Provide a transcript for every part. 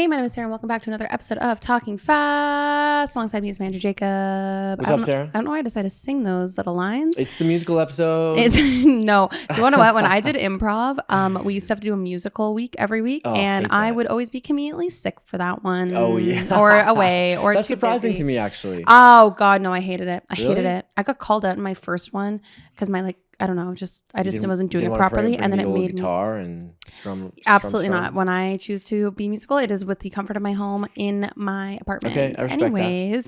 Hey, my name is Sarah and welcome back to another episode of Talking Fast alongside me is Manager Jacob. What's up, Sarah? I don't know why I decided to sing those little lines. It's the musical episode. No. Do you want to know what? When I did improv, we used to have to do a musical week every week, and I would always be conveniently sick for that one. Oh, yeah. Or away, or That's too surprising busy. To me, actually. Oh, God, no, I hated it. I Really? hated it. I got called out in my first one because I don't know, I just wasn't doing it Didn't properly, bring and then the it old made guitar and strum. Absolutely not. When I choose to be musical, it is with the comfort of my home in my apartment. Okay, I respect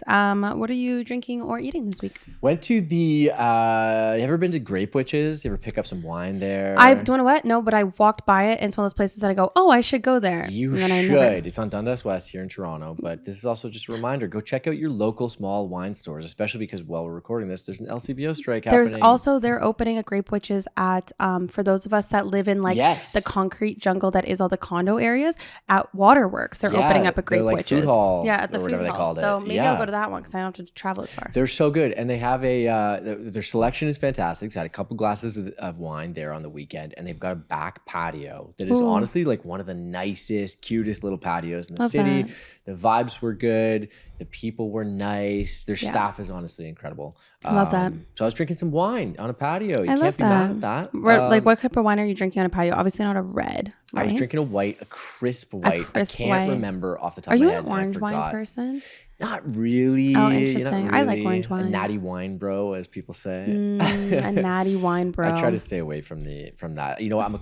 that. What are you drinking or eating this week? Went to the. You ever been to Grape Witches? You ever pick up some wine there? I've done what? No, but I walked by it, and it's one of those places that I go, oh, I should go there. You should. It's on Dundas West here in Toronto, but this is also just a reminder: go check out your local small wine stores, especially because while we're recording this, there's an LCBO strike happening. There's also they're opening a Grape Witches at for those of us that live in the concrete jungle that is all the condo areas at Waterworks. They're opening up a Grape Witches. Food hall, at the food hall. So maybe I'll go to that one because I don't have to travel as far. They're so good, and they have their selection is fantastic. So I had a couple glasses of wine there on the weekend, and they've got a back patio that is honestly like one of the nicest, cutest little patios in the city. That. The vibes were good. The people were nice. Their staff is honestly incredible. Love that. So I was drinking some wine on a patio. You can't be mad at that. What type of wine are you drinking on a patio? Obviously not a red. Right? I was drinking a crisp white. I can't remember off the top of my head. Are you an orange wine person? Not really. Oh, interesting. Really. I like orange wine. A natty wine bro, as people say. A natty wine bro. I try to stay away from that. You know, I'm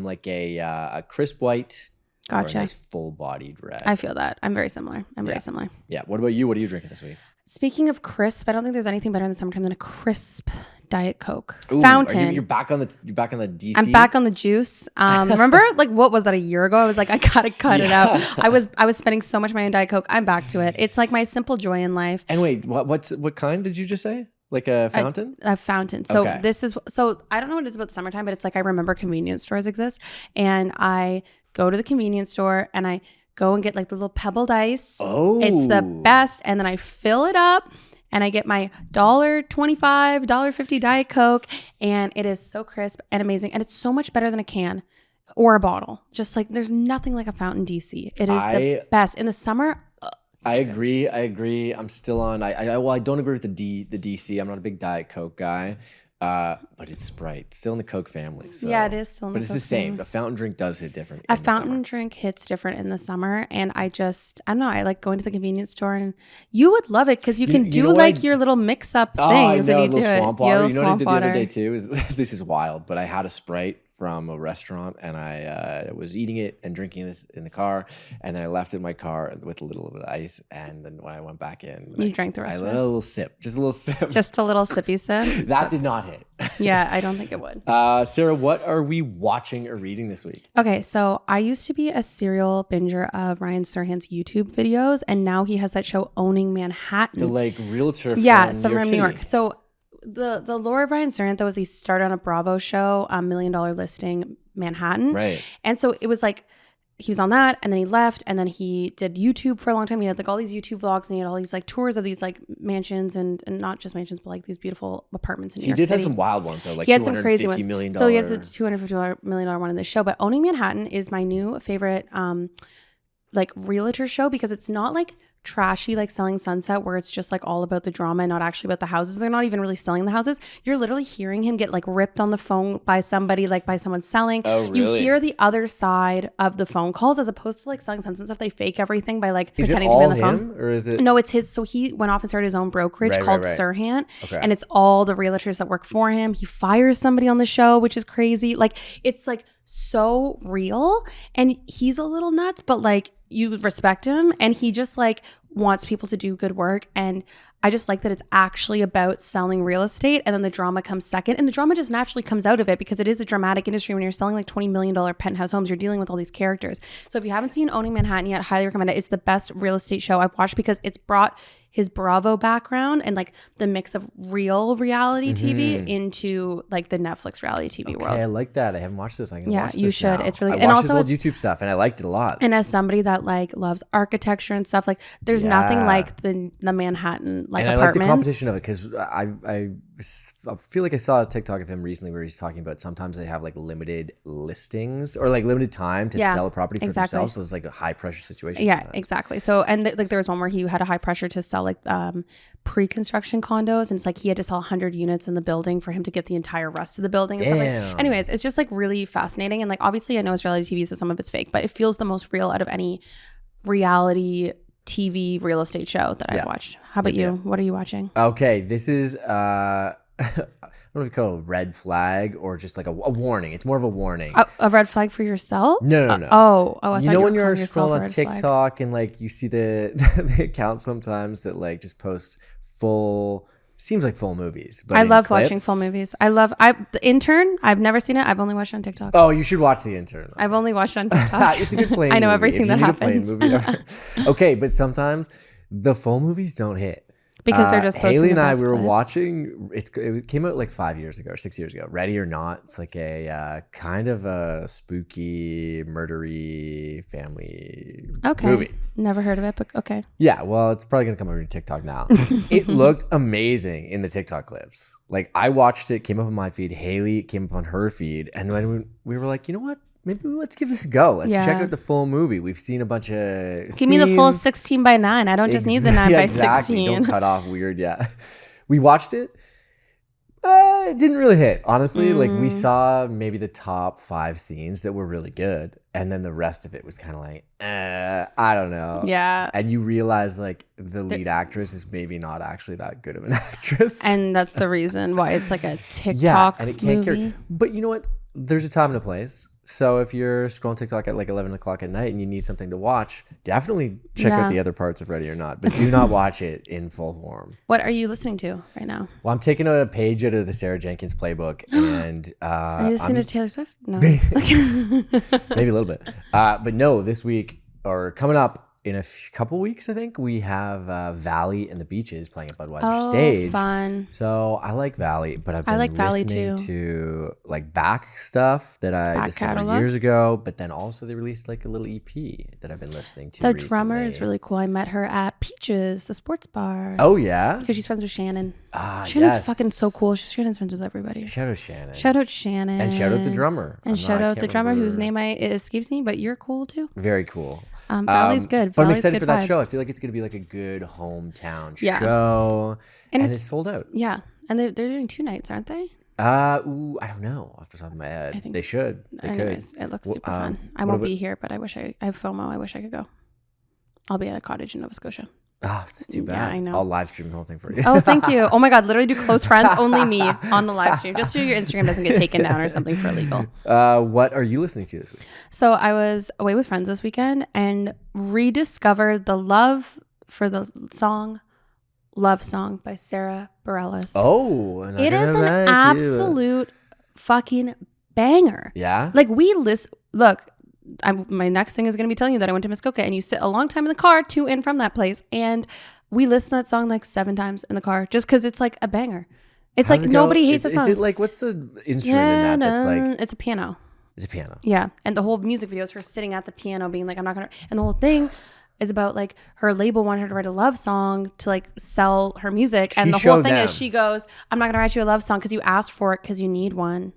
like a crisp white. Gotcha. Or a nice full-bodied red. I feel that. I'm very similar. Very similar. Yeah. What about you? What are you drinking this week? Speaking of crisp, I don't think there's anything better in the summertime than a crisp Diet Coke. Ooh, Fountain. You're back on the DC. I'm back on the juice. Remember, what was that, a year ago? I was like, I gotta cut it out. I was spending so much money on Diet Coke. I'm back to it. It's like my simple joy in life. And wait, what kind did you just say? Like a fountain? A fountain. So I don't know what it is about summertime, but it's like I remember convenience stores exist, and I go to the convenience store and I go and get like the little pebbled ice. Oh, it's the best. And then I fill it up and I get my $1.25, $1.50 Diet Coke, and it is so crisp and amazing. And it's so much better than a can or a bottle. Just like there's nothing like a fountain DC. It is the best in the summer. I agree. I'm still on. I don't agree with the DC. I'm not a big Diet Coke guy. But it's Sprite, still in the Coke family. So. Yeah, it is still in the Coke family. But it's the same. A fountain drink does hit different. A fountain drink hits different in the summer. And I don't know, I like going to the convenience store, and you would love it because you can do your little mix up things when you do it. Swamp water. You know what I did the other day too? This is wild, but I had a Sprite from a restaurant, and I was eating it and drinking this in the car, and then I left it in my car with a little bit of ice, and then when I went back in, you drank the rest of it. A little sip, just a little sip, just a little sippy sip. That did not hit. Yeah, I don't think it would. Sarah, what are we watching or reading this week? Okay, so I used to be a serial binger of Ryan Serhant's YouTube videos, and now he has that show Owning Manhattan, the realtor from New York. So the lore of Ryan Serhant, though, is he started on a Bravo show, $1 Million Listing Manhattan. Right. And so it was like, he was on that, and then he left, and then he did YouTube for a long time. He had like all these YouTube vlogs, and he had all these like tours of these like mansions and not just mansions, but like these beautiful apartments in New York City. He did have some wild ones, though, like he had some crazy ones. $250 million. So he has a $250 million one in this show. But Owning Manhattan is my new favorite like realtor show, because it's not like trashy like Selling Sunset, where it's just like all about the drama and not actually about the houses. They're not even really selling the houses. You're literally hearing him get like ripped on the phone by somebody, like by someone selling. Oh, really? You hear the other side of the phone calls, as opposed to like Selling Sunset and stuff. They fake everything by like pretending to be on the phone. Or is it? No, it's his. So he went off and started his own brokerage called Serhant. Okay. And it's all the realtors that work for him. He fires somebody on the show, which is crazy. Like, it's like so real, and he's a little nuts, but like you respect him, and he just like wants people to do good work. And I just like that it's actually about selling real estate, and then the drama comes second, and the drama just naturally comes out of it because it is a dramatic industry. When you're selling like $20 million penthouse homes, you're dealing with all these characters. So if you haven't seen Owning Manhattan yet, highly recommend it. It's the best real estate show I've watched, because it's brought his Bravo background and like the mix of real reality TV into like the Netflix reality TV world. I like that. I haven't watched this. I can watch this. You should. Now. It's really good. And watched also his old YouTube stuff, and I liked it a lot. And as somebody that like loves architecture and stuff, like there's nothing like the Manhattan like and apartments. I like the competition of it, because I I feel like I saw a TikTok of him recently where he's talking about sometimes they have like limited listings or like limited time to sell a property for themselves. So it's like a high pressure situation. Yeah, exactly. So, and like there was one where he had a high pressure to sell like pre-construction condos, and it's like he had to sell 100 units in the building for him to get the entire rest of the building. And stuff like. Anyways, it's just like really fascinating. And like obviously I know it's reality TV, so some of it's fake, but it feels the most real out of any reality TV real estate show that I've watched. How about you? What are you watching? Okay, this is I don't know if you call it a red flag or just like a warning. It's more of a warning. A red flag for yourself? No. I thought you know when you're you're scrolling on TikTok and like you see the account sometimes that like just post full movies. But I love watching full movies. The Intern. I've never seen it. I've only watched it on TikTok. Oh, you should watch The Intern. I've only watched it on TikTok. It's a good plane. I know movie. everything that happens. Okay, but sometimes the full movies don't hit. Because they're just posting Haley and I, we were watching, it came out like 5 years ago or 6 years ago. Ready or Not. It's like a kind of a spooky, murdery family movie. Never heard of it, but okay. Yeah, well, it's probably going to come over to TikTok now. It looked amazing in the TikTok clips. Like I watched it, came up on my feed. Haley came up on her feed. And when we were like, you know what? Maybe let's give this a go. Let's check out the full movie. We've seen a bunch of Give me the full 16:9. I don't just need the 9:16. Don't cut off weird. Yeah. We watched it. It didn't really hit. Honestly, like we saw maybe the top 5 scenes that were really good. And then the rest of it was kind of like, I don't know. Yeah. And you realize like the lead actress is maybe not actually that good of an actress. And that's the reason why it's like a TikTok and it can't movie. carry. But you know what? There's a time and a place. So if you're scrolling TikTok at like 11 o'clock at night and you need something to watch, definitely check out the other parts of Ready or Not, but do not watch it in full form. What are you listening to right now? Well, I'm taking a page out of the Sarah Jenkins playbook and are you listening to Taylor Swift? No. Maybe a little bit. But no, this week or coming up in a couple weeks, I think we have Valley and the Beaches playing at Budweiser stage. Fun. So I like Valley, but I've been listening to like back stuff that I discovered years ago. But then also they released like a little EP that I've been listening to. The drummer is really cool. I met her at Peaches, the sports bar. Oh yeah, because she's friends with Shannon. Shannon's fucking so cool. Shannon's friends with everybody. Shout out Shannon. Shout out Shannon. And shout out the drummer. And shout out the drummer whose name it escapes me, but you're cool too. Very cool. Valley's good. But I'm excited for that show. I feel like it's going to be like a good hometown show. And it's sold out. Yeah. And they're doing 2 nights, aren't they? I don't know off the top of my head. I think they should. Anyways, it looks super fun. I won't be here, but I have FOMO. I wish I could go. I'll be at a cottage in Nova Scotia. Oh, that's too bad. Yeah, I know. I'll live stream the whole thing for you. Oh, thank you. Oh my God, literally do close friends, only me on the live stream, just so your Instagram doesn't get taken down or something for illegal. What are you listening to this week? So I was away with friends this weekend and rediscovered the love for the song Love Song by Sarah Bareilles. Oh, it is an absolute fucking banger. Yeah? Like look, my next thing is going to be telling you that I went to Muskoka, and you sit a long time in the car to and from that place, and we listened to that song like 7 times in the car just because it's like a banger. It's like nobody hates the song. Is it like, what's the instrument in that that's like? It's a piano. It's a piano. Yeah. And the whole music video is her sitting at the piano being like, I'm not going to, and the whole thing is about like her label wanted her to write a love song to like sell her music. And the whole thing is she goes, I'm not going to write you a love song because you asked for it because you need one.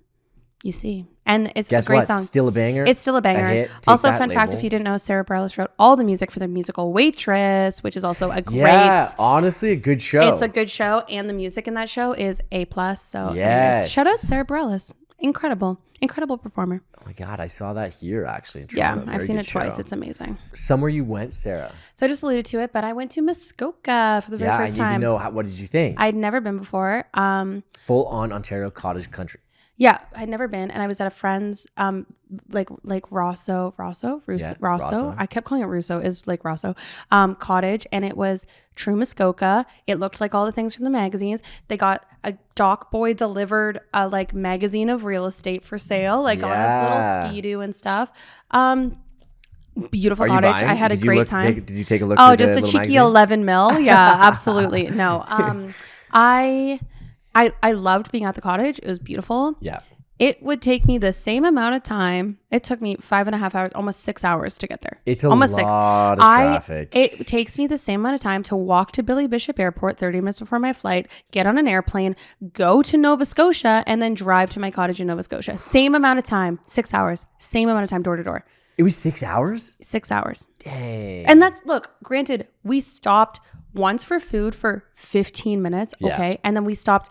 You see. And it's a great song. Still a banger? It's still a banger. Also, fun fact, if you didn't know, Sarah Bareilles wrote all the music for the musical Waitress, which is also a great... Yeah, honestly, a good show. It's a good show, and the music in that show is A+. So yes. Shout out Sarah Bareilles. Incredible performer. Oh my God, I saw that here actually in Toronto. Yeah, I've seen it twice. It's amazing. Somewhere you went, Sarah? So I just alluded to it, but I went to Muskoka for the very first time. Yeah, I need to know, what did you think? I'd never been before. Full on Ontario cottage country. Yeah, I'd never been, and I was at a friend's, like Rosso. I kept calling it Russo. Is like Rosso, cottage, and it was true Muskoka. It looked like all the things from the magazines. They got a dock boy delivered like magazine of real estate for sale, like on a little ski-doo and stuff. Beautiful cottage. I had a great time. Did you take a look? Oh, just a cheeky magazine? 11 mil. Yeah, absolutely. No, I loved being at the cottage. It was beautiful. Yeah. it would take me the same amount of time. It took me 5.5 hours, almost 6 hours to get there. It's almost lot of traffic. It takes me the same amount of time to walk to Billy Bishop Airport 30 minutes before my flight, get on an airplane, go to Nova Scotia, and then drive to my cottage in Nova Scotia. Same amount of time, 6 hours. Same amount of time door to door. It was 6 hours? 6 hours. Dang. And that's, look, granted, we stopped once for food for 15 minutes, okay? And then we stopped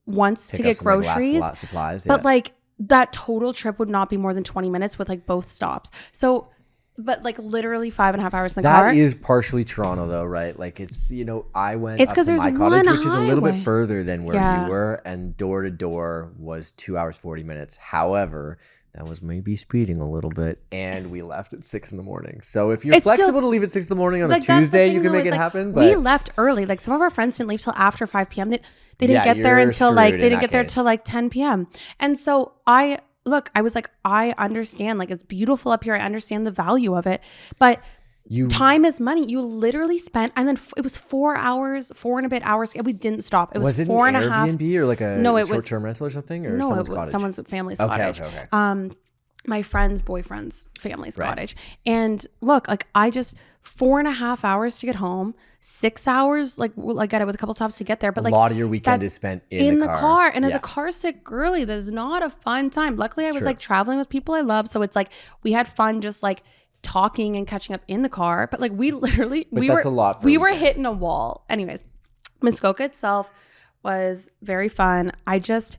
once to get groceries. Like supplies, but like that total trip would not be more than 20 minutes with like both stops. So, but like literally 5.5 hours in the car. That is partially Toronto though, right? Like it's, you know, I went it's up to there's my cottage, one which is a little bit highway. further than where you were, and door to door was 2 hours, 40 minutes. However, that was maybe speeding a little bit, and we left at 6 a.m. So if you're flexible to leave at 6 a.m. on a Tuesday, you can make it happen. But we left early. Like some of our friends didn't leave till after 5 p.m. They didn't get there until like they didn't get there till like 10 p.m. And so I was like, I understand. Like it's beautiful up here. I understand the value of it, but time is money. You literally spent, and then it was 4 hours, 4 and a bit hours. We didn't stop. It was 4.5. Airbnb or like a short-term rental or something? Or no, someone's it was cottage? someone's family's cottage. Okay. My friend's boyfriend's family's cottage. And look, like I just 4.5 hours to get home, 6 hours, like I got it with a couple stops to get there. But like a lot of your weekend is spent in the car. And as a car sick girly, that's not a fun time. Luckily, I was like traveling with people I love. So it's like we had fun just like talking and catching up in the car. But like we literally, we were hitting a wall. Anyways, Muskoka itself was very fun. I guess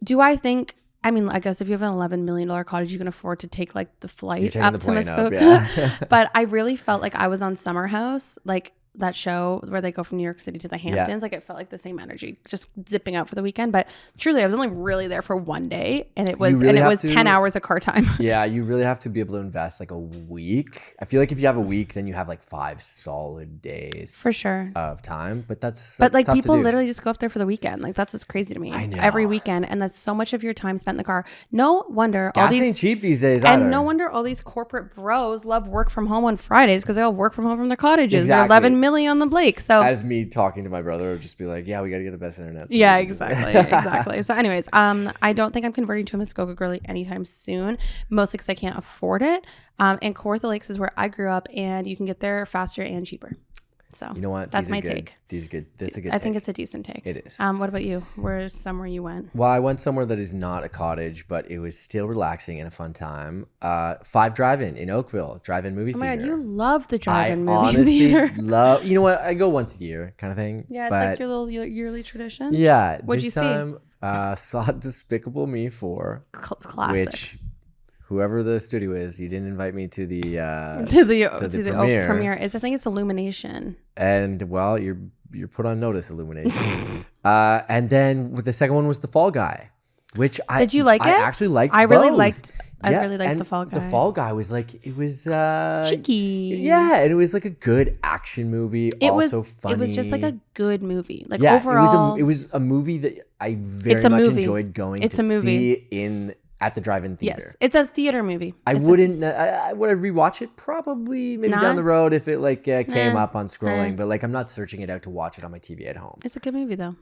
if you have an $11 million cottage, you can afford to take like the flight up to Muskoka. But I really felt like I was on Summer House, like that show where they go from New York City to the Hamptons. Like it felt like the same energy, just zipping out for the weekend. But truly, I was only really there for one day, and it was 10 hours of car time. Yeah, you really have to be able to invest like a week. I feel like if you have a week, then you have like 5 solid days for sure of time. But that's like tough people to do. literally just go up there for the weekend. Like that's what's crazy to me. I know. Every weekend, and that's so much of your time spent in the car. No wonder gas ain't cheap these days either. And no wonder all these corporate bros love work from home on Fridays because they all work from home from their cottages. Exactly. They're 11 million on the Blake. So as me talking to my brother would just be like, yeah, we got to get the best internet. So yeah, exactly. So anyways, I don't think I'm converting to a Muskoka girly anytime soon, mostly because I can't afford it. And Kawartha Lakes is where I grew up, and you can get there faster and cheaper. So you know what? That's my take. These are good. That's a good I think it's a decent take. It is. What about you? Where's somewhere you went? Well, I went somewhere that is not a cottage, but it was still relaxing and a fun time. 5 Drive-In in Oakville, drive-in movie theater. Oh my God, you love the drive-in movie theater. I honestly love, you know what? I go once a year kind of thing. Yeah, it's like your little yearly tradition. Yeah. What'd you see? Saw Despicable Me 4. Classic. Which, whoever the studio is, you didn't invite me to the premiere. I think it's Illumination. And well, you're put on notice, Illumination. And then the second one was The Fall Guy, which did you like it? I actually liked. I really both. liked. I really liked The Fall Guy. The Fall Guy was like, it was cheeky. Yeah, and it was like a good action movie. Also funny. It was just like a good movie. Like overall, it was a movie that I very much enjoyed going to see at the drive-in theater. Yes, it's a theater movie. Would I rewatch it? Probably, maybe down the road if it like came up on scrolling. But like, I'm not searching it out to watch it on my TV at home. It's a good movie though.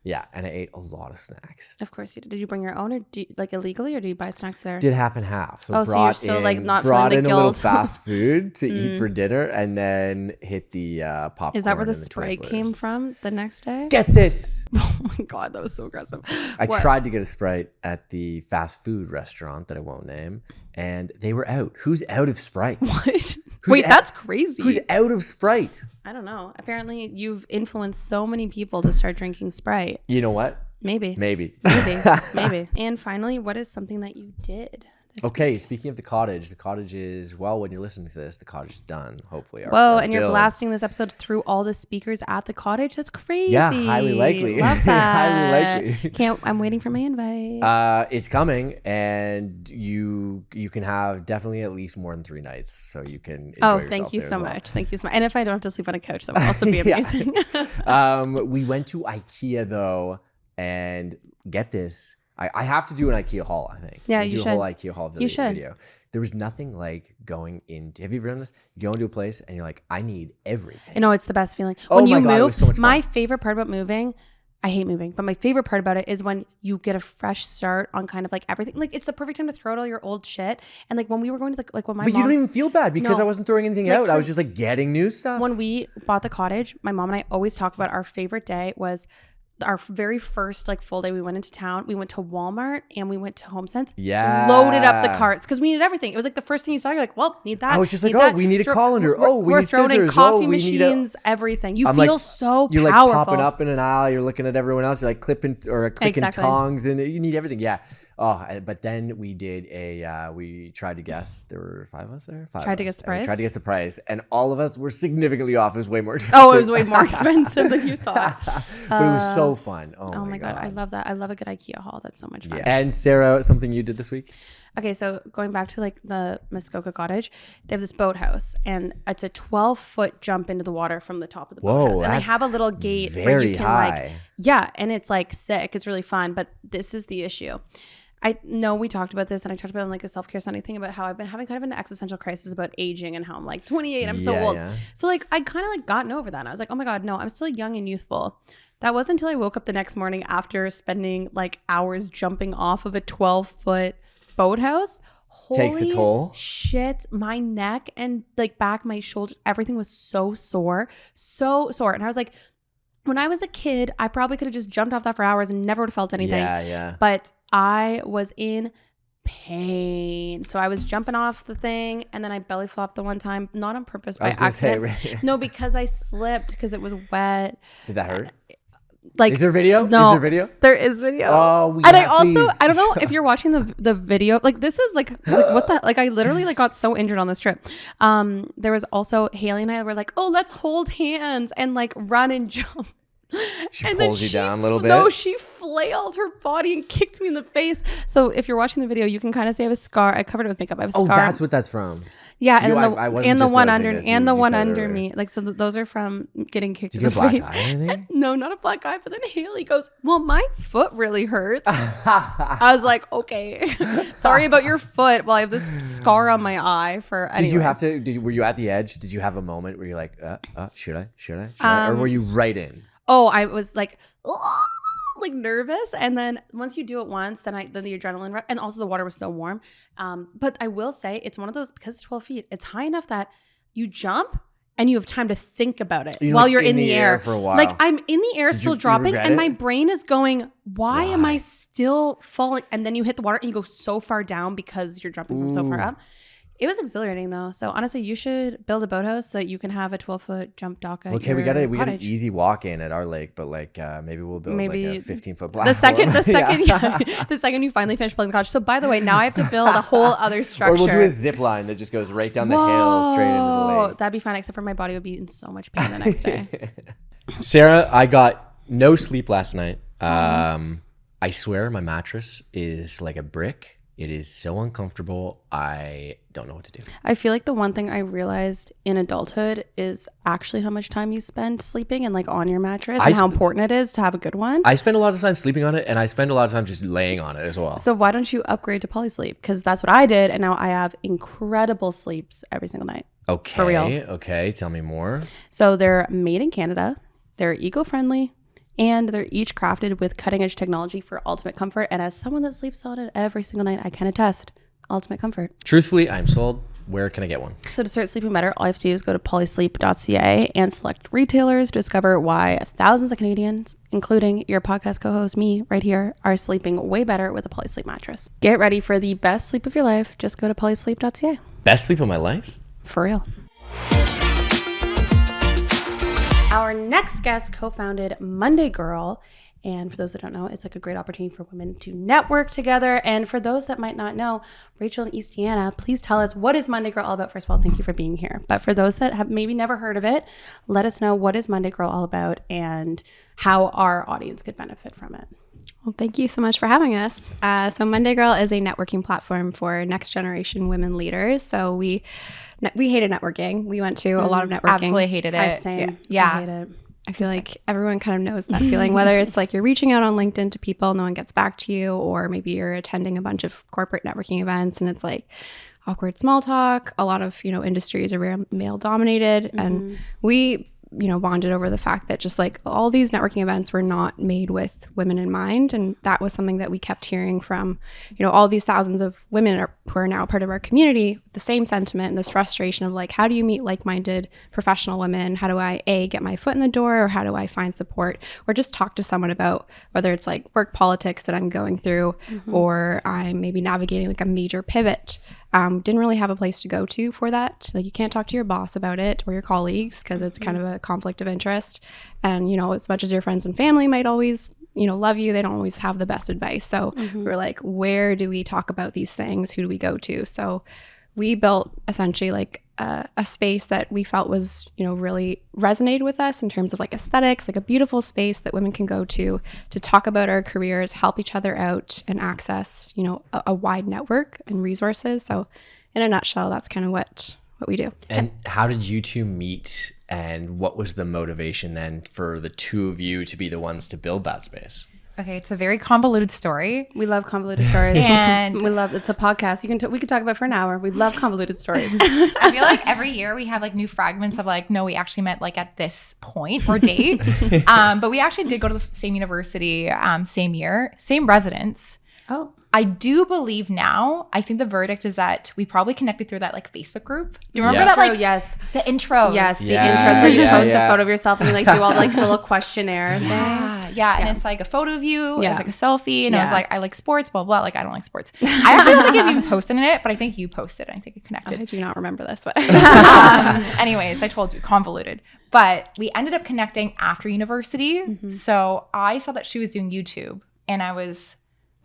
Yeah, and I ate a lot of snacks. Of course you did. Did you bring your own, or like illegally, or do you buy snacks there? Did half and half. So so you're still like not brought feeling in the a little guilt. fast food to eat for dinner, and then hit the popcorn. Is that where the Sprite came from the next day? Get this! Oh my God, that was so aggressive. I tried to get a Sprite at the fast food restaurant that I won't name, and they were out. Who's out of Sprite? What? Wait, that's crazy. Who's out of Sprite? I don't know. Apparently, you've influenced so many people to start drinking Sprite. You know what? Maybe. And finally, what is something that you did? Okay, speaking of the cottage is, well, when you're listening to this, the cottage is done, hopefully. And you're blasting this episode through all the speakers at the cottage? That's crazy. Yeah, highly likely. Love that. Highly likely. I'm waiting for my invite. It's coming, and you can have definitely at least more than 3 nights, so you can enjoy yourself. Thank you so much. Thank you so much. And if I don't have to sleep on a couch, that would also be amazing. We went to IKEA, though, and get this. I have to do an IKEA haul, I think. Yeah, you should. Do a whole IKEA haul video. There was nothing like going into, have you ever done this? You go into a place and you're like, I need everything. You know, it's the best feeling. Oh When you my God, move, it was so much fun. My favorite part about moving, I hate moving, but my favorite part about it is when you get a fresh start on kind of like everything. Like it's the perfect time to throw out all your old shit. And like when we were going to like when my But mom, you don't even feel bad because I wasn't throwing anything out. I was just like getting new stuff. When we bought the cottage, my mom and I always talk about our favorite day was our very first like full day. We went into town. We went to Walmart and we went to HomeSense. Yeah. Loaded up the carts because we needed everything. It was like the first thing you saw. You're like, well, need that. I was just like, oh, we need a colander. Oh, we we're need throwing scissors. in coffee oh, we machines, everything. You I'm feel like, so you're powerful. Like popping up in an aisle. You're looking at everyone else. You're like clicking tongs, and you need everything. Yeah. Oh, but then we did we tried to guess. There were 5 of us there. Tried to guess the price. Tried to guess the price, and all of us were significantly off. It was way more expensive. Oh, it was way more expensive than you thought. But it was so fun. Oh my God. I love that. I love a good IKEA haul. That's so much fun. Yeah. And Sarah, something you did this week? Okay, so going back to like the Muskoka Cottage, they have this boathouse, and it's a 12-foot jump into the water from the top of the boathouse. And they have a little gate where you can like, yeah, and it's like sick. It's really fun, but this is the issue. I know we talked about this, and I talked about it on like a self-care Sunday thing about how I've been having kind of an existential crisis about aging and how I'm like 28, I'm so old. Yeah. So like I kind of like gotten over that. And I was like, oh my God, no, I'm still young and youthful. That wasn't until I woke up the next morning after spending like hours jumping off of a 12-foot boathouse. Takes a toll. Shit, my neck and like back, my shoulders, everything was so sore. And I was like, when I was a kid, I probably could have just jumped off that for hours and never would have felt anything. Yeah. But I was in pain. So I was jumping off the thing and then I belly flopped the one time, not on purpose, by accident. No, because I slipped because it was wet. Did that hurt? Like, is there video? No, is there video? There is video. Oh, and I also, I don't know if you're watching the video. Like this is like what the, like I literally like got so injured on this trip. There was also Haley and I were like, oh, let's hold hands and like run and jump. She and pulls you down a little bit. No, she flailed her body and kicked me in the face. So if you're watching the video, you can kind of see I have a scar. I covered it with makeup. I have a scar. Oh, that's what that's from. Yeah, and then the one under me. Like so, those are from getting kicked in the face. No, not a black eye. But then Haley goes, "Well, my foot really hurts." I was like, "Okay, sorry about your foot." Well, I have this scar on my eye for. Anyways. Did you have to? Were you at the edge? Did you have a moment where you're like, "Should I?" Or were you right in? Oh, I was like nervous, and then once you do it once, then the adrenaline and also the water was so warm. But I will say it's one of those, because it's 12 feet, it's high enough that you jump and you have time to think about it while you're in the air for a while. Like I'm in the air still dropping, and my brain is going, why am I still falling? And then you hit the water and you go so far down because you're jumping from so far up. It was exhilarating though. So honestly, you should build a boathouse so that you can have a 12-foot jump dock. Okay, we got an easy walk in at our lake, but like maybe we'll build like a 15-foot platform. The second you finally finish building the cottage. So by the way, now I have to build a whole other structure. Or we'll do a zip line that just goes right down the hill straight into the lake. That'd be fun, except for my body would be in so much pain the next day. Sarah, I got no sleep last night. I swear my mattress is like a brick. It is so uncomfortable. I don't know what to do. I feel like the one thing I realized in adulthood is actually how much time you spend sleeping and like on your mattress and how important it is to have a good one. I spend a lot of time sleeping on it, and I spend a lot of time just laying on it as well. So why don't you upgrade to Polysleep? Because that's what I did, and now I have incredible sleeps every single night. Okay. For real. Okay. Tell me more. So they're made in Canada. They're eco-friendly. And they're each crafted with cutting-edge technology for ultimate comfort. And as someone that sleeps on it every single night, I can attest ultimate comfort. Truthfully, I'm sold. Where can I get one? So to start sleeping better, all you have to do is go to polysleep.ca and select retailers to discover why thousands of Canadians, including your podcast co-host, me, right here, are sleeping way better with a Polysleep mattress. Get ready for the best sleep of your life. Just go to polysleep.ca. Best sleep of my life? For real. Our next guest co-founded Monday Girl. And for those that don't know, it's like a great opportunity for women to network together. And for those that might not know, Rachel and Istiana, please tell us, what is Monday Girl all about? First of all, thank you for being here. But for those that have maybe never heard of it, let us know, what is Monday Girl all about and how our audience could benefit from it. Well, thank you so much for having us. So Monday Girl is a networking platform for next generation women leaders. So we hated networking. We went to a lot of networking. Absolutely hated it. Same. Yeah. I hate it. I feel like everyone kind of knows that feeling, whether it's like you're reaching out on LinkedIn to people, no one gets back to you, or maybe you're attending a bunch of corporate networking events and it's like awkward small talk. A lot of, industries are very male dominated. And we bonded over the fact that just like all these networking events were not made with women in mind. And that was something that we kept hearing from, all these thousands of women who are now part of our community, the same sentiment and this frustration of like, how do you meet like-minded professional women? How do I get my foot in the door, or how do I find support, or just talk to someone about whether it's like work politics that I'm going through, or I'm maybe navigating like a major pivot. Didn't really have a place to go to for that. Like you can't talk to your boss about it or your colleagues because it's kind of a conflict of interest. And, as much as your friends and family might always, love you, they don't always have the best advice. So we're like, where do we talk about these things? Who do we go to? So we built essentially like a space that we felt was, really resonated with us in terms of like aesthetics, like a beautiful space that women can go to talk about our careers, help each other out, and access, a wide network and resources. So in a nutshell, that's kind of what we do. And how did you two meet, and what was the motivation then for the two of you to be the ones to build that space? Okay, it's a very convoluted story. We love convoluted stories. And it's a podcast. We can talk about it for an hour. We love convoluted stories. I feel like every year we have like new fragments of like, no, we actually met like at this point or date. But we actually did go to the same university, same year, same residence. Oh. I do believe now, I think the verdict is that we probably connected through that like Facebook group. Do you remember Yeah. that? Like Yes. the intros. Yes, the Yeah, intros where you yeah, post yeah. a photo of yourself and you like do all like the little questionnaire thing. Yeah. And it's like a photo of you. Yeah. It's like a selfie. And I was Yeah. like, I like sports, blah, blah. Like, I don't like sports. I actually don't think I've even posted in it, but I think you posted. I think it connected. I do not remember this, but Anyways, I told you, convoluted. But we ended up connecting after university. So I saw that she was doing YouTube, and I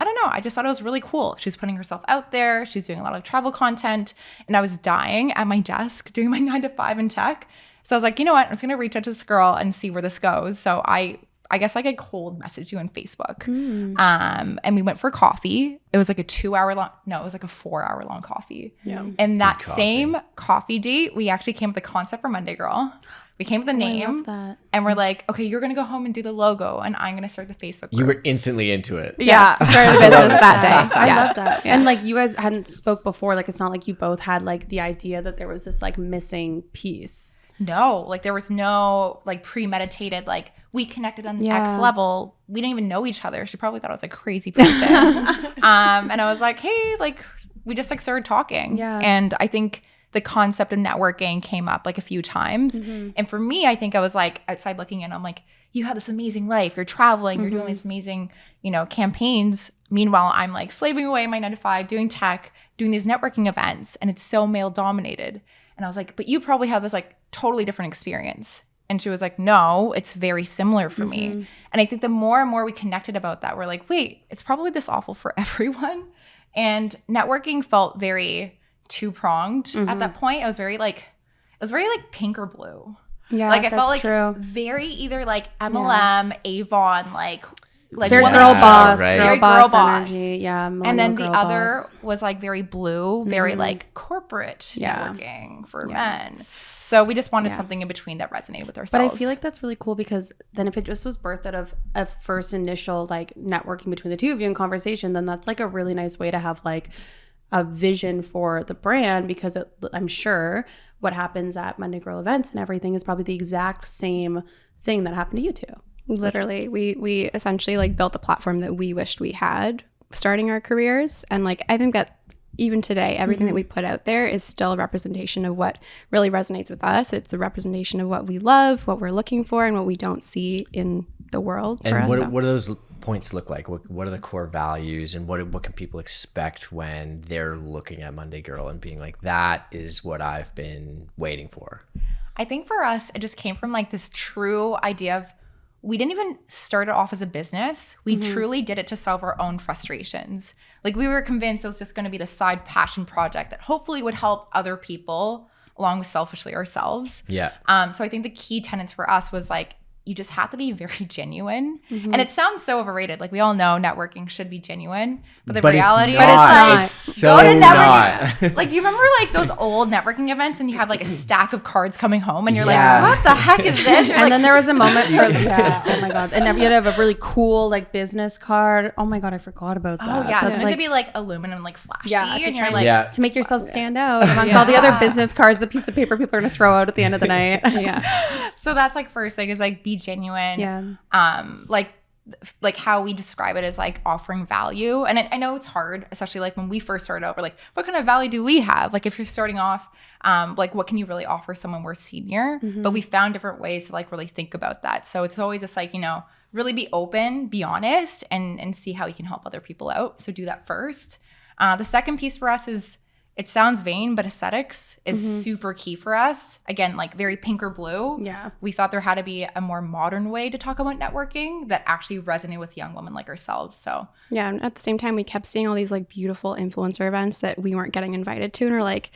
don't know, I just thought it was really cool. She's putting herself out there. She's doing a lot of travel content. And I was dying at my desk doing my 9 to 5 in tech. So I was like, you know what? I'm just going to reach out to this girl and see where this goes. So I guess like I cold messaged you on Facebook. And we went for coffee. It was like a 2-hour long, no, it was like a 4-hour long coffee. Yeah. And that coffee. same coffee date, we actually came up with the concept for Monday Girl. We came up with the I name. love that. And we're like, okay, you're going to go home and do the logo, and I'm going to start the Facebook group. You were instantly into it. yeah, started a business that day. I Yeah. love that. And like you guys hadn't spoke before. Like it's not like you both had like the idea that there was this like missing piece. No, like there was no like premeditated, like we connected on the Yeah. X level. We didn't even know each other. She probably thought I was a crazy person. And I was like, hey, like we just like started talking. Yeah. And I think the concept of networking came up like a few times. And for me, I think I was like outside looking in, I'm like, you have this amazing life. You're traveling, you're doing these amazing, campaigns. Meanwhile, I'm like slaving away my 9 to 5, doing tech, doing these networking events, and it's so male dominated. And I was like, but you probably have this like totally different experience. And she was like, no, it's very similar for me. And I think the more and more we connected about that, we're like, wait, it's probably this awful for everyone. And networking felt very two-pronged at that point. It was very like pink or blue. Yeah, Like I felt that's like true. very either like MLM, Avon, like Very one girl of the- boss, right. girl Very boss girl boss. energy. Yeah, And then the millennial girl other boss. was like very blue, very like corporate Yeah. networking for men. So we just wanted something in between that resonated with ourselves. But I feel like that's really cool because then if it just was birthed out of a first initial like networking between the two of you in conversation, then that's like a really nice way to have like a vision for the brand, because I'm sure what happens at Monday Girl events and everything is probably the exact same thing that happened to you two. Literally, we essentially like built a platform that we wished we had starting our careers. And like I think that even today, everything that we put out there is still a representation of what really resonates with us. It's a representation of what we love, what we're looking for, and what we don't see in the world. And for us. what do those points look like? What are the core values, and what can people expect when they're looking at Monday Girl and being like, that is what I've been waiting for? I think for us, it just came from like this true idea of we didn't even start it off as a business. We truly did it to solve our own frustrations. Like we were convinced it was just going to be the side passion project that hopefully would help other people along with selfishly ourselves. Yeah. So I think the key tenets for us was like, you just have to be very genuine. And it sounds so overrated. Like we all know networking should be genuine, but the reality it's is not. like, It's so go to not. networking. Like, do you remember like those old networking events and you have like a stack of cards coming home and you're Yeah. like, what the heck is this? You're And like, then there was a moment for oh my god, and then you had to have a really cool like business card. Oh my god, I forgot about that. oh yeah, That's it's like to be like aluminum, like flashy, Yeah, to and try you're like, Yeah. to make yourself stand out amongst all the other business cards, the piece of paper people are going to throw out at the end of the night. yeah. So So that's like first thing is like be genuine. Yeah. Like how we describe it is like offering value. And I know it's hard, especially like when we first started out, we're like, what kind of value do we have? Like if you're starting off, like what can you really offer someone more senior? But we found different ways to like really think about that. So it's always just like, you know, really be open, be honest, and see how you can help other people out. So do that first. The second piece for us is, it sounds vain, but aesthetics is super key for us. Again, like very pink or blue. Yeah. We thought there had to be a more modern way to talk about networking that actually resonated with young women like ourselves. So Yeah, and at the same time, we kept seeing all these like beautiful influencer events that we weren't getting invited to, and we're like,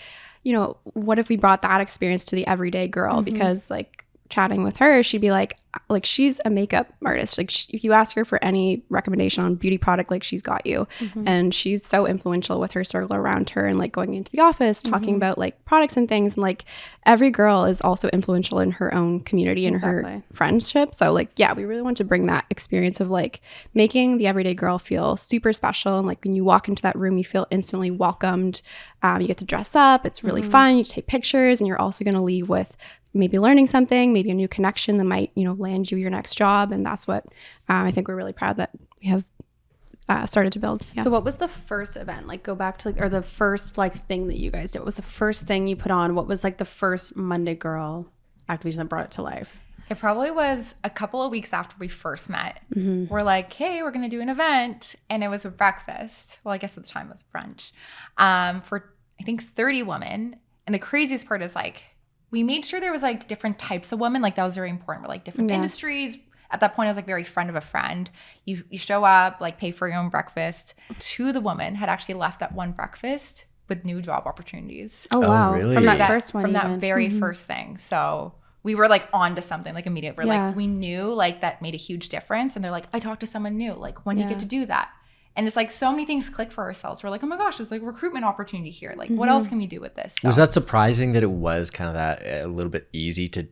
you know, what if we brought that experience to the everyday girl? Because like chatting with her, she'd be like she's a makeup artist. Like if you ask her for any recommendation on beauty product, like she's got you. And she's so influential with her circle around her, and like going into the office, talking about like products and things. And like every girl is also influential in her own community and her friendship. So like, yeah, we really want to bring that experience of like making the everyday girl feel super special. And like when you walk into that room, you feel instantly welcomed. You get to dress up. It's really fun. You take pictures, and you're also going to leave with maybe learning something, maybe a new connection that might, you know, land you your next job. And that's what I think we're really proud that we have started to build. Yeah. So what was the first event? Like go back to like, or the first like thing that you guys did? What was the first thing you put on? What was like the first Monday Girl activation that brought it to life? it probably was a couple of weeks after we first met. We're like, hey, we're going to do an event. And it was a breakfast. Well, I guess at the time it was brunch for, I think, 30 women. And the craziest part is like, we made sure there was like different types of women. Like that was very important. We're like different industries. At that point, I was like very friend of a friend. You show up, like pay for your own breakfast. Two of the women had actually left that one breakfast with new job opportunities. Oh, wow. Really? From that first one. From that very first thing. So we were like on to something like immediate. We're like, we knew like that made a huge difference. And they're like, I talked to someone new. Like, when do you get to do that? And it's like so many things click for ourselves. We're like, oh my gosh, there's like recruitment opportunity here. Like, what else can we do with this? So, was that surprising that it was kind of that a little bit easy to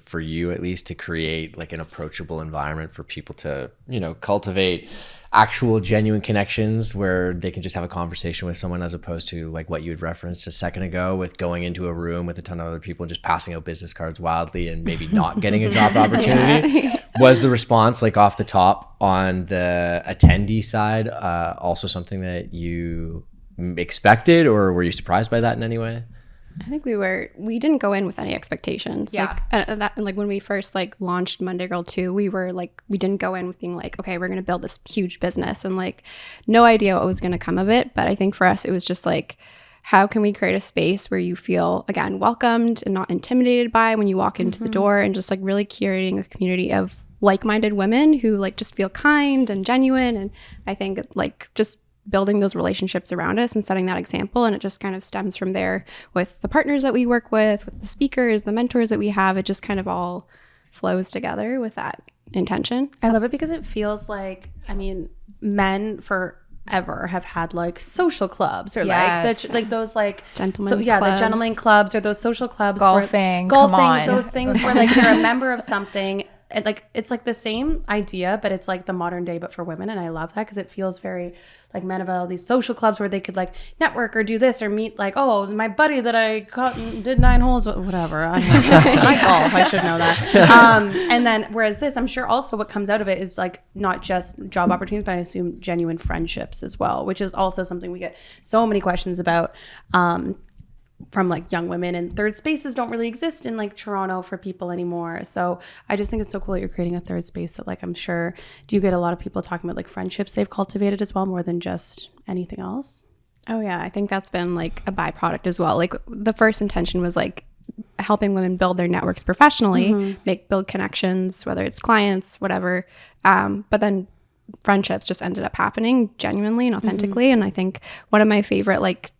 for you at least to create like an approachable environment for people to, you know, cultivate actual genuine connections where they can just have a conversation with someone, as opposed to like what you had referenced a second ago with going into a room with a ton of other people and just passing out business cards wildly and maybe not getting a job opportunity? Was the response like off the top on the attendee side also something that you expected, or were you surprised by that in any way? I think we didn't go in with any expectations. Yeah. Like when we first like launched Monday Girl 2, we didn't go in with being like, okay, we're going to build this huge business, and like no idea what was going to come of it. But I think for us, it was just like, how can we create a space where you feel, again, welcomed and not intimidated by when you walk into the door, and just like really curating a community of like-minded women who like just feel kind and genuine. And I think like just building those relationships around us and setting that example. And it just kind of stems from there with the partners that we work with the speakers, the mentors that we have. It just kind of all flows together with that intention. I love it because it feels like, I mean, men forever have had like social clubs or like those like gentlemen clubs. the gentleman clubs, or those social clubs, golfing, those things where like they're a member of something. And like it's like the same idea, but it's like the modern day, but for women. And I love that because it feels very like men of all these social clubs where they could like network or do this or meet like, oh, my buddy that I caught and did 9 holes, whatever. I golf. I should know that. And then whereas this, I'm sure also what comes out of it is like not just job opportunities, but I assume genuine friendships as well, which is also something we get so many questions about. From like young women, and third spaces don't really exist in like Toronto for people anymore. So I just think it's so cool that you're creating a third space that like, I'm sure, do you get a lot of people talking about like friendships they've cultivated as well, more than just anything else? Oh yeah, I think that's been like a byproduct as well. Like the first intention was like helping women build their networks professionally, build connections, whether it's clients, whatever. But then friendships just ended up happening genuinely and authentically. And I think one of my favorite like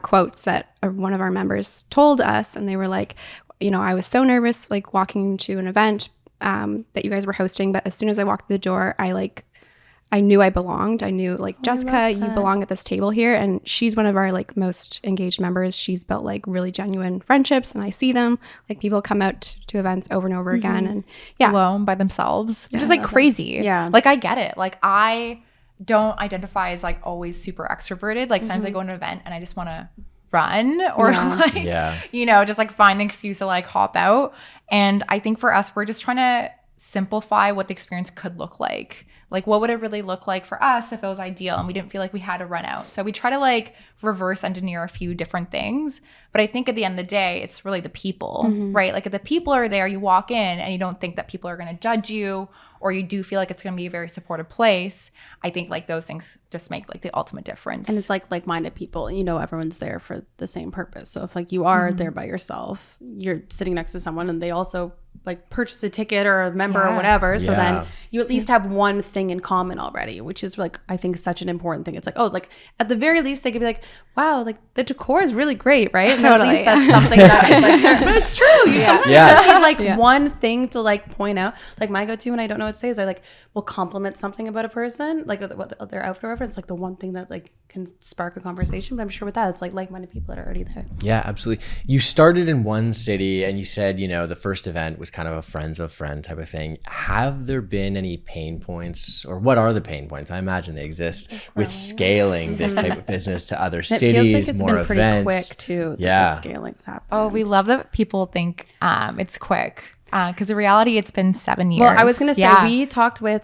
quotes that one of our members told us, and they were like, you know, I was so nervous like walking to an event that you guys were hosting, but as soon as I walked through the door, I knew I belonged. I knew like, Jessica, you belong at this table here. And she's one of our like most engaged members. She's built like really genuine friendships, and I see them, like people come out to events over and over again, and alone by themselves, which is like crazy. Like I get it. Like I don't identify as like always super extroverted. Like sometimes I go to an event and I just want to run or like, you know, just like find an excuse to like hop out. And I think for us, we're just trying to simplify what the experience could look like. Like, what would it really look like for us if it was ideal and we didn't feel like we had to run out? So we try to like reverse engineer a few different things. But I think at the end of the day, it's really the people, right? Like if the people are there, you walk in and you don't think that people are going to judge you, or you do feel like it's going to be a very supportive place. I think like those things just make like the ultimate difference. And it's like-minded people, you know, everyone's there for the same purpose. So if like you are there by yourself, you're sitting next to someone and they also like purchase a ticket or a member or whatever. So then you at least have one thing in common already, which is like, I think such an important thing. It's like, oh, like at the very least they could be like, wow, like the decor is really great, right? And at least that's something that is like, but it's true. You sometimes just need like one thing to like point out. Like my go-to when I don't know what to say is I like will compliment something about a person, like what their outfit or whatever. It's like the one thing that like can spark a conversation. But I'm sure with that, it's like-minded people that are already there. Yeah, absolutely. You started in one city and you said, you know, the first event was kind of a friends of friend type of thing. Have there been any pain points, or what are the pain points? I imagine they exist with scaling this type of business to other cities, feels like it's more been pretty events. quick too. Yeah. The scaling's happening. Oh, we love that people think it's quick. Because the reality, it's been 7 years. Well, I was going to say, we talked with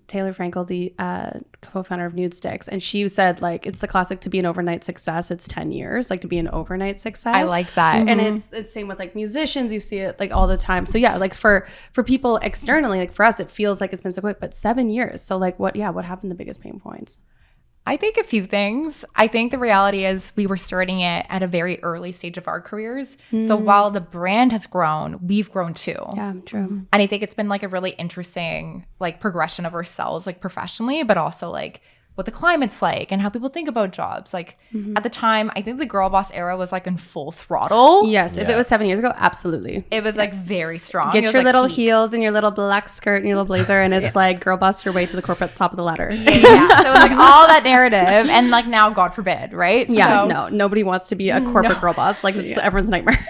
Taylor Frankel, the co-founder of Nude Sticks, and she said, like, it's the classic to be an overnight success. It's 10 years, like to be an overnight success. I like that. And it's same with like musicians. You see it like all the time. So yeah, like for people externally, like for us, it feels like it's been so quick, but 7 years. So like what happened, the biggest pain points? I think a few things. I think the reality is we were starting it at a very early stage of our careers. So while the brand has grown, we've grown too. Yeah, true. And I think it's been like a really interesting like progression of ourselves, like professionally, but also like what the climate's like and how people think about jobs. Like at the time, I think the girl boss era was like in full throttle. Yes, if it was 7 years ago, absolutely. It was like very strong. Get your little heels and your little black skirt and your little blazer, and it's like girl boss your way to the corporate top of the ladder. Yeah. So it was like all that narrative, and like now, God forbid, right? Yeah, no, nobody wants to be a corporate girl boss. Like it's everyone's nightmare.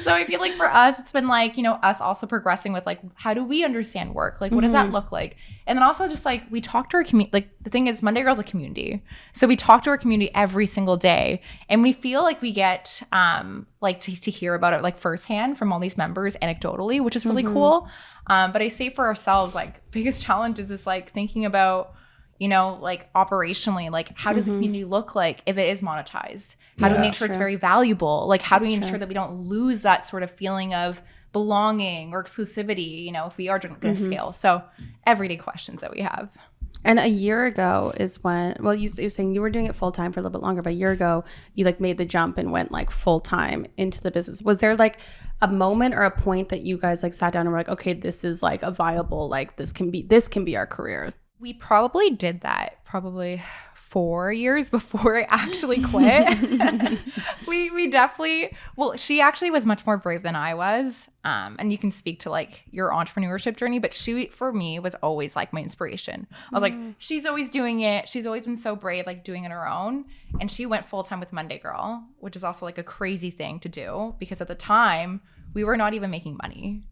So I feel like for us, it's been like, you know, us also progressing with like, how do we understand work? Like, what does that look like? And then also just like, we talk to our community. Like the thing is, Monday Girl's a community. So we talk to our community every single day. And we feel like we get like to hear about it like firsthand from all these members anecdotally, which is really cool. But I say for ourselves, like biggest challenge is like thinking about, you know, like operationally, like how does the community look like if it is monetized? How do we make sure it's very valuable? Like how do we ensure that we don't lose that sort of feeling of belonging or exclusivity, you know, if we are going to scale? So everyday questions that we have. And a year ago is when, well, you're saying you were doing it full time for a little bit longer, but a year ago you like made the jump and went like full time into the business. Was there like a moment or a point that you guys like sat down and were like, okay, this is like a viable, like this can be our career? We probably did that 4 years before I actually quit. we definitely, well, she actually was much more brave than I was. And you can speak to like your entrepreneurship journey, but she, for me, was always like my inspiration. I was like, she's always doing it. She's always been so brave, like doing it on her own. And she went full time with Monday Girl, which is also like a crazy thing to do because at the time, we were not even making money.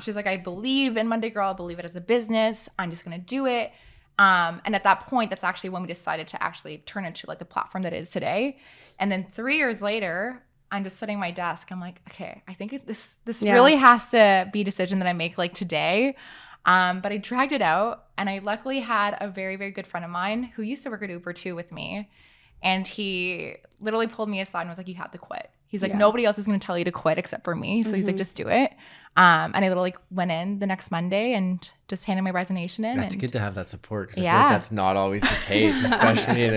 She's like, I believe in Monday Girl. I believe it as a business. I'm just going to do it. And at that point, that's actually when we decided to actually turn into like the platform that it is today. And then 3 years later, I'm just sitting at my desk. I'm like, okay, I think this really has to be a decision that I make like today. But I dragged it out. And I luckily had a very, very good friend of mine who used to work at Uber too with me. And he literally pulled me aside and was like, you have to quit. He's like, nobody else is going to tell you to quit except for me. So he's like, just do it. And I literally went in the next Monday and just handed my resignation in. That's good to have that support because I feel like that's not always the case, especially in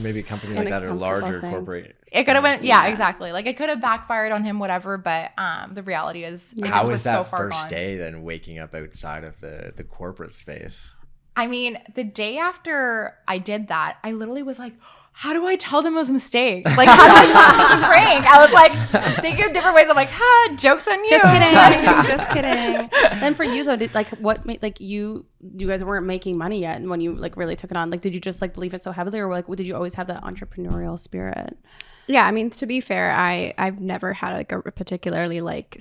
maybe a company like that or larger corporate. It could have went, exactly. Like it could have backfired on him, whatever. But the reality is, how was that first day then waking up outside of the corporate space? I mean, the day after I did that, I literally was like, how do I tell them it was a mistake? Like, how do I make a prank? I was like thinking of different ways. I'm like, joke's on you. Just kidding. Just kidding. Then for you though, did like what made like you guys weren't making money yet, and when you like really took it on, like did you just like believe it so heavily, or like did you always have that entrepreneurial spirit? Yeah, I mean, to be fair, I've never had like a particularly like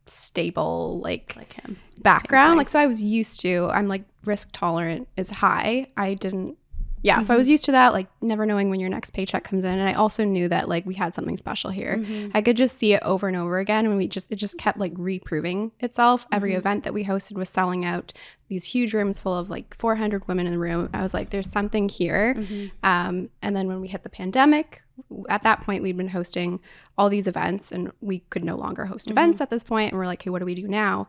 stable like him background. Like so I was used to, I'm like risk tolerant is high. I didn't Yeah, so I was used to that, like never knowing when your next paycheck comes in. And I also knew that like we had something special here. I could just see it over and over again. And it just kept like reproving itself. Every event that we hosted was selling out, these huge rooms full of like 400 women in the room. I was like, there's something here. And then when we hit the pandemic, at that point, we'd been hosting all these events and we could no longer host events at this point. And we're like, hey, what do we do now?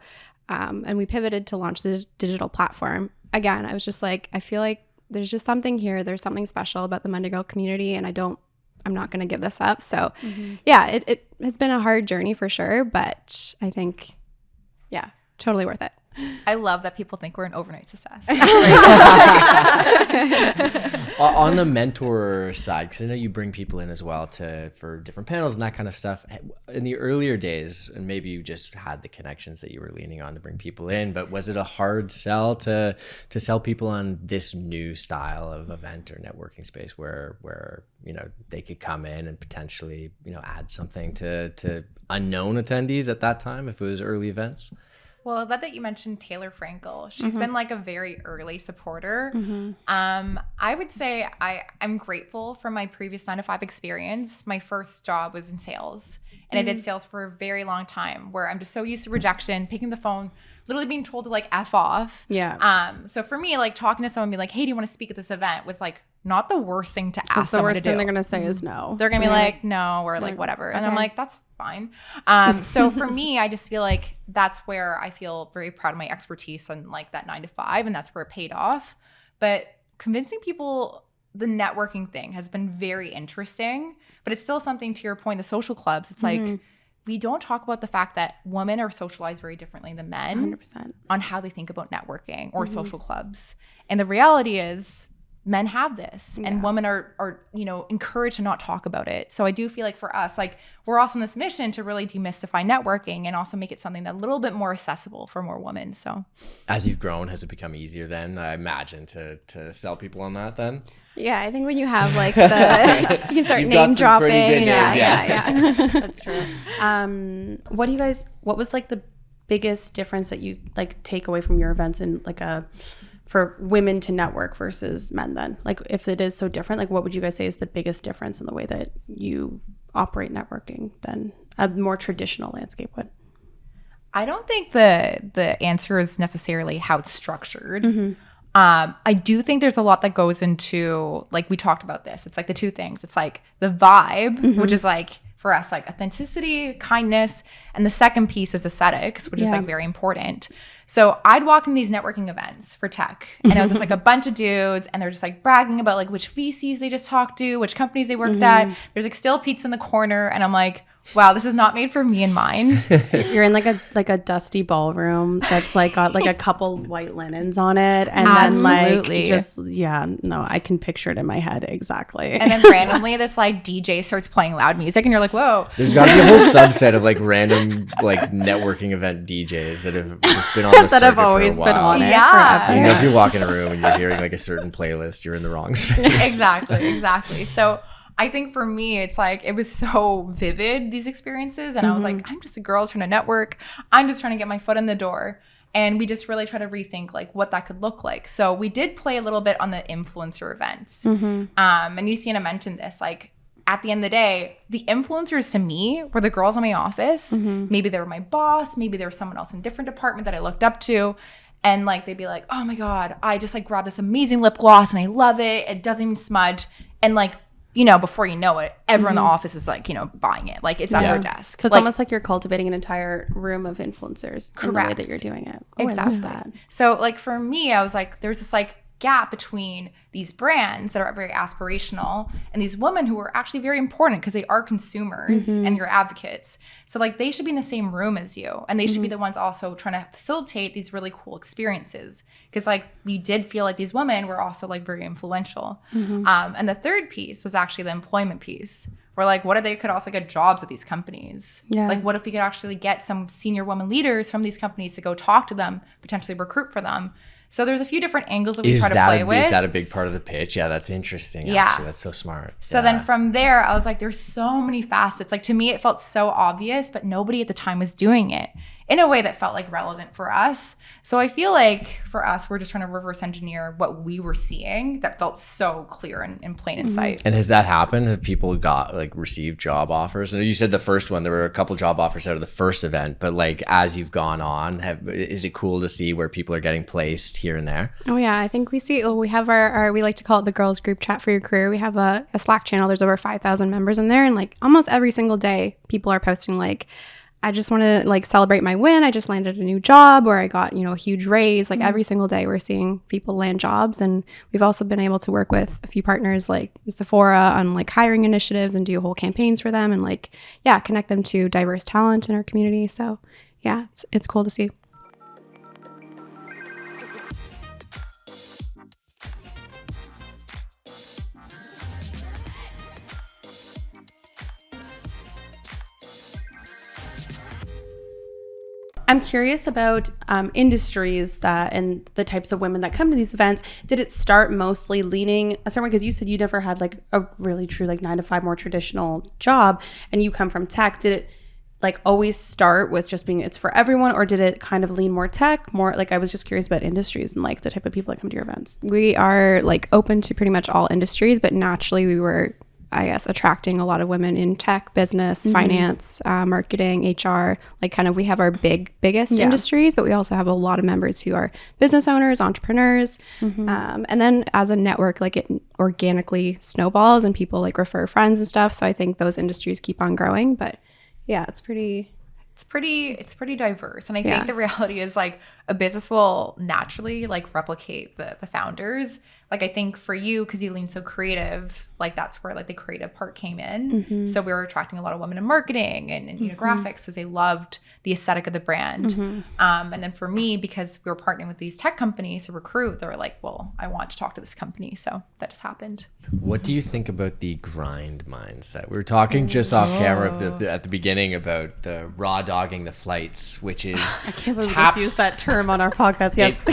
And we pivoted to launch the digital platform. Again, I was just like, I feel like there's just something here. There's something special about the Monday Girl community, and I'm not going to give this up. So yeah, it has been a hard journey for sure, but I think, yeah, totally worth it. I love that people think we're an overnight success. On the mentor side, because I know you bring people in as well for different panels and that kind of stuff. In the earlier days, and maybe you just had the connections that you were leaning on to bring people in, but was it a hard sell to sell people on this new style of event or networking space where they could come in and potentially add something to unknown attendees at that time if it was early events? Well, I love that you mentioned Taylor Frankel. She's been like a very early supporter. I would say I'm grateful for my previous 9-to-5 experience. My first job was in sales, and I did sales for a very long time where I'm just so used to rejection, picking the phone, literally being told to like F off. Yeah. So for me, like talking to someone, being like, hey, do you want to speak at this event was like not the worst thing to ask The someone worst to do. thing they're going to say is no. They're going to be like, no, or like whatever. And I'm like, that's fine. So for me, I just feel like that's where I feel very proud of my expertise on like that 9-to-5, and that's where it paid off. But convincing people the networking thing has been very interesting, but it's still something, to your point, the social clubs. It's like, we don't talk about the fact that women are socialized very differently than men 100%. on how they think about networking or social clubs. And the reality is men have this and women are encouraged to not talk about it. So I do feel like for us, like we're also on this mission to really demystify networking and also make it something that's a little bit more accessible for more women. So as you've grown, has it become easier then, I imagine, to sell people on that then? Yeah, I think when you have like the, you can start name dropping. Yeah. That's true. What was like the biggest difference that you like take away from your events and like for women to network versus men then? Like if it is so different, like what would you guys say is the biggest difference in the way that you operate networking than a more traditional landscape would? I don't think the answer is necessarily how it's structured. I do think there's a lot that goes into, like we talked about this. It's like the two things. It's like the vibe, which is like for us, like authenticity, kindness. And the second piece is aesthetics, which is like very important. So I'd walk in these networking events for tech, and it was just like a bunch of dudes, and they're just like bragging about like which VCs they just talked to, which companies they worked at. There's like still pizza in the corner, and I'm like, wow, this is not made for me and mine. You're in like a dusty ballroom that's like got like a couple white linens on it, and then like just I can picture it in my head exactly. And then randomly this like DJ starts playing loud music, and you're like, whoa. There's got to be a whole subset of like random like networking event DJs that have just been on the that have always been on it forever. If you walk in a room and you're hearing like a certain playlist, you're in the wrong space. Exactly. So I think for me, it's like, it was so vivid, these experiences. And I was like, I'm just a girl trying to network. I'm just trying to get my foot in the door. And we just really try to rethink like what that could look like. So we did play a little bit on the influencer events. And Istiana mentioned this, like at the end of the day, the influencers to me were the girls in my office. Maybe they were my boss. Maybe there was someone else in a different department that I looked up to. And like, they'd be like, oh my God, I just like grabbed this amazing lip gloss and I love it. It doesn't even smudge. And like, before you know it, everyone in the office is like, buying it. Like it's on their desk. So it's almost like you're cultivating an entire room of influencers in the way that you're doing it. Exactly. I love that. So like for me, I was like, there's this like gap between these brands that are very aspirational and these women who are actually very important because they are consumers and you're advocates. So like they should be in the same room as you, and they should be the ones also trying to facilitate these really cool experiences, because like we did feel like these women were also like very influential. And the third piece was actually the employment piece. We're like, what if they could also get jobs at these companies? Like what if we could actually get some senior women leaders from these companies to go talk to them, potentially recruit for them? So there's a few different angles that we try to play with. Is that a big part of the pitch? Yeah, that's interesting. Actually, that's so smart. So then from there, I was like, there's so many facets. Like to me, it felt so obvious, but nobody at the time was doing it. in a way that felt like relevant for us. So I feel like for us, we're just trying to reverse engineer what we were seeing that felt so clear and plain in sight. And has that happened? Have people got like received job offers? And you said the first one, there were a couple job offers out of the first event, but like as you've gone on, is it cool to see where people are getting placed here and there? Oh yeah, I think we see. We have our we like to call it the girls group chat for your career. We have a Slack channel. There's over 5,000 members in there, and like almost every single day, people are posting like, I just want to like celebrate my win. I just landed a new job, or I got, a huge raise. Like every single day we're seeing people land jobs. And we've also been able to work with a few partners like Sephora on like hiring initiatives and do whole campaigns for them and like, connect them to diverse talent in our community. So yeah, it's cool to see. I'm curious about industries and the types of women that come to these events. Did it start mostly leaning a certain way? Because you said you never had like a really true like 9-to-5 more traditional job, and you come from tech. Did it like always start with just being it's for everyone, or did it kind of lean more tech, more like I was just curious about industries and like the type of people that come to your events? We are like open to pretty much all industries, but naturally we were, I guess, attracting a lot of women in tech, business, finance, marketing, HR, like kind of we have our biggest industries, but we also have a lot of members who are business owners, entrepreneurs. And then as a network, like it organically snowballs and people like refer friends and stuff. So I think those industries keep on growing, but yeah, it's pretty diverse. And I think the reality is like a business will naturally like replicate the founders. Like I think for you, because you lean so creative, like that's where like the creative part came in. So we were attracting a lot of women in marketing and graphics because they loved the aesthetic of the brand. And then for me, because we were partnering with these tech companies to recruit, they were like, well, I want to talk to this company. So that just happened. What do you think about the grind mindset? We were talking just off camera at the beginning about the raw dogging the flights, which is I can't believe we just used that term on our podcast. Yes.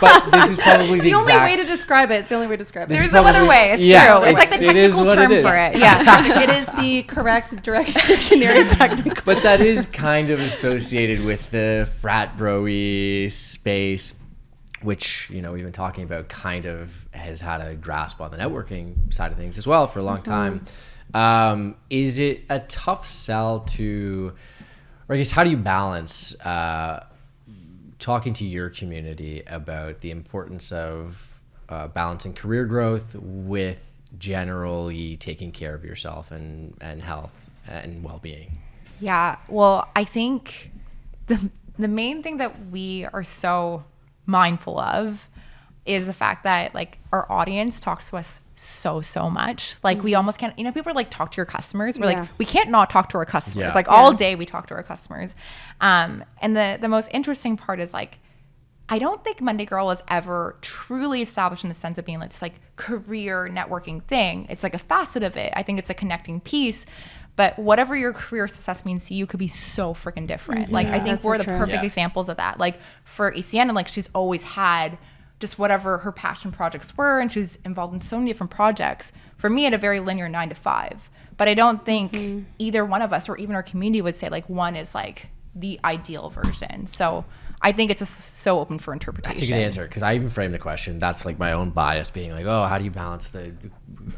But this is probably the only way to describe it. It's the only way to describe it. There's no other way. It's true. It's like the technical term for it. Yeah. It is the correct direct dictionary technical. But that is kind of associated with the frat bro-y space, which, we've been talking about kind of has had a grasp on the networking side of things as well for a long time. Is it a tough sell to, or I guess, how do you balance talking to your community about the importance of balancing career growth with generally taking care of yourself and health and well-being? Yeah, well, I think the main thing that we are so mindful of is the fact that like our audience talks to us so much. Like we almost can't, people are like, talk to your customers. We're like, we can't not talk to our customers. Like all day we talk to our customers. And the most interesting part is like, I don't think Monday Girl was ever truly established in the sense of being like this like career networking thing. It's like a facet of it. I think it's a connecting piece. But whatever your career success means to you could be so freaking different. Like I think we're the perfect examples of that. Like for Istiana, like she's always had just whatever her passion projects were, and she's involved in so many different projects. For me, at a very linear 9-to-5. But I don't think either one of us or even our community would say like one is like the ideal version. So I think it's just so open for interpretation. That's a good answer, because I even framed the question. That's like my own bias being like, oh, how do you balance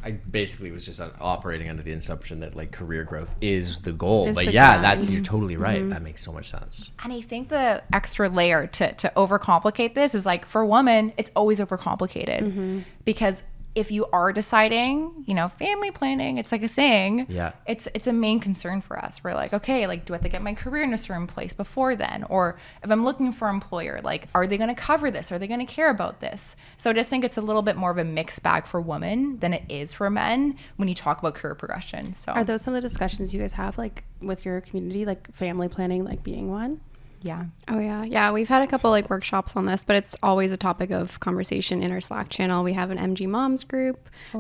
I basically was just operating under the assumption that like career growth is the goal. But you're totally right. That makes so much sense. And I think the extra layer to overcomplicate this is like for women, it's always overcomplicated because if you are deciding, family planning, it's like a thing. Yeah. It's a main concern for us. We're like, okay, like, do I have to get my career in a certain place before then? Or if I'm looking for an employer, like, are they going to cover this? Are they going to care about this? So I just think it's a little bit more of a mixed bag for women than it is for men when you talk about career progression. So are those some of the discussions you guys have, like, with your community, like family planning, like being one? Yeah. Oh yeah. Yeah. We've had a couple like workshops on this, but it's always a topic of conversation in our Slack channel. We have an MG Moms group. A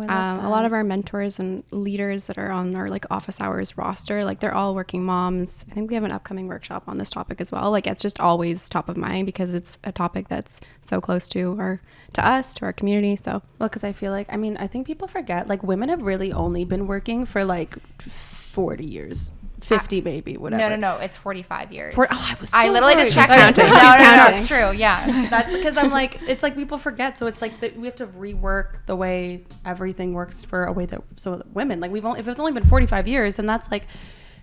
lot of our mentors and leaders that are on our like office hours roster, like they're all working moms. I think we have an upcoming workshop on this topic as well. Like it's just always top of mind because it's a topic that's so close to us, to our community. So, well, because I feel like, I think people forget, like women have really only been working for like 40 years. 50 maybe, whatever. No, it's 45 years. I literally just checked counting. it. She's No, counting. it's true. Yeah. That's because I'm like, it's like people forget. So it's like we have to rework the way everything works for a way that, so that women, like if it's only been 45 years, then that's like,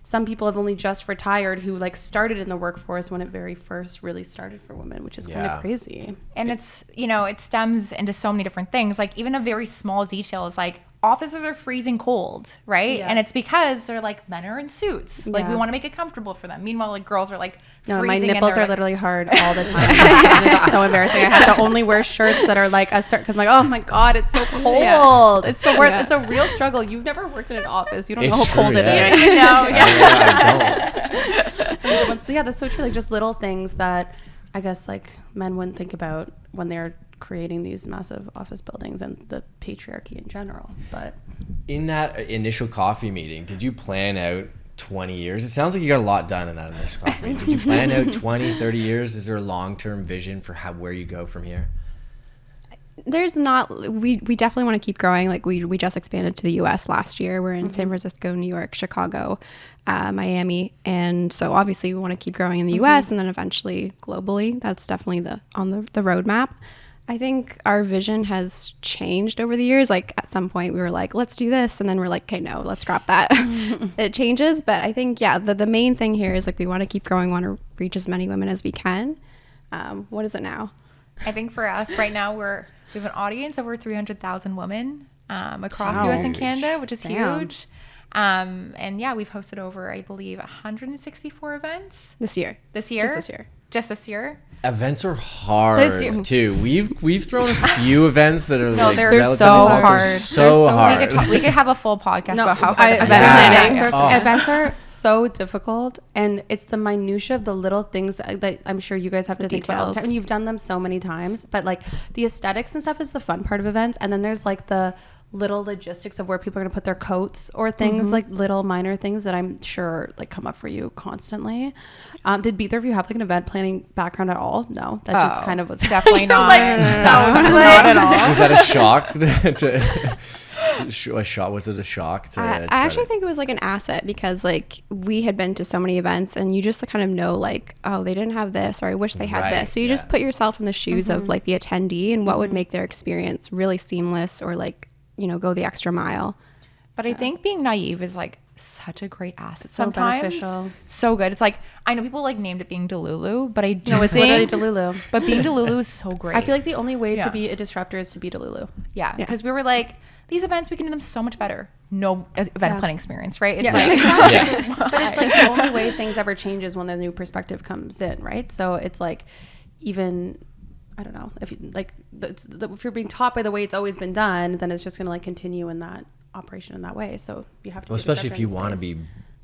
some people have only just retired who like started in the workforce when it very first really started for women, which is kind of crazy. And it's, it stems into so many different things. Like even a very small detail is like officers are freezing cold, right? Yes. And it's because they're like, men are in suits. Like we want to make it comfortable for them. Meanwhile, like girls are like No, freezing. my nipples are like, literally hard all the time. And it's so embarrassing. I have to only wear shirts that are like a certain, because I'm like, oh my God, it's so cold. Yeah. It's the worst. Yeah. It's a real struggle. You've never worked in an office. You don't know how cold it is. I don't. Yeah, that's so true. Like just little things that I guess like men wouldn't think about when they're creating these massive office buildings and the patriarchy in general. But in that initial coffee meeting, did you plan out 20 years? It sounds like you got a lot done in that initial coffee meeting. Did you plan out 20, 30 years? Is there a long-term vision for where you go from here? There's not. We definitely want to keep growing. Like we just expanded to the U.S. last year. We're in San Francisco, New York, Chicago, Miami, and so obviously we want to keep growing in the U.S. and then eventually globally. That's definitely on the roadmap. I think our vision has changed over the years. Like at some point we were like, let's do this, and then we're like, okay, no, let's scrap that. It changes, but I think the main thing here is like we want to keep growing, want to reach as many women as we can. What is it now? I think for us right now we have an audience of over 300,000 women across US and Canada, which is huge. And yeah, we've hosted over, I believe, 164 events This year. Just this year. Events are hard too. We've thrown a few events that are they're so hard. So hard. We could have a full podcast about how events are so difficult, and it's the minutia of the little things that I'm sure you guys have to think about all the time, and you've done them so many times. But like the aesthetics and stuff is the fun part of events, and then there's like the little logistics of where people are going to put their coats or things, like little minor things that I'm sure like come up for you constantly. Did either of you have like an event planning background at all? No, that just kind of was definitely not. Not at all. Was that a shock? Was it a shock? I actually think it was like an asset, because like we had been to so many events and you just kind of know like, oh, they didn't have this, or I wish they had this. So you just put yourself in the shoes of like the attendee and what would make their experience really seamless, or like, go the extra mile. But I think being naive is like such a great asset. So sometimes beneficial. So good. It's like, I know people like named it being Delulu, but I do No, it's literally Delulu. But being Delulu is so great. I feel like the only way to be a disruptor is to be Delulu. Yeah, because we were like, these events, we can do them so much better. No event planning experience, right? It's But it's like the only way things ever changes when the new perspective comes in, right? So it's like, even, I don't know, if you like, if you're being taught by the way it's always been done, then it's just going to like continue in that operation in that way. So you have to, especially if you want to be,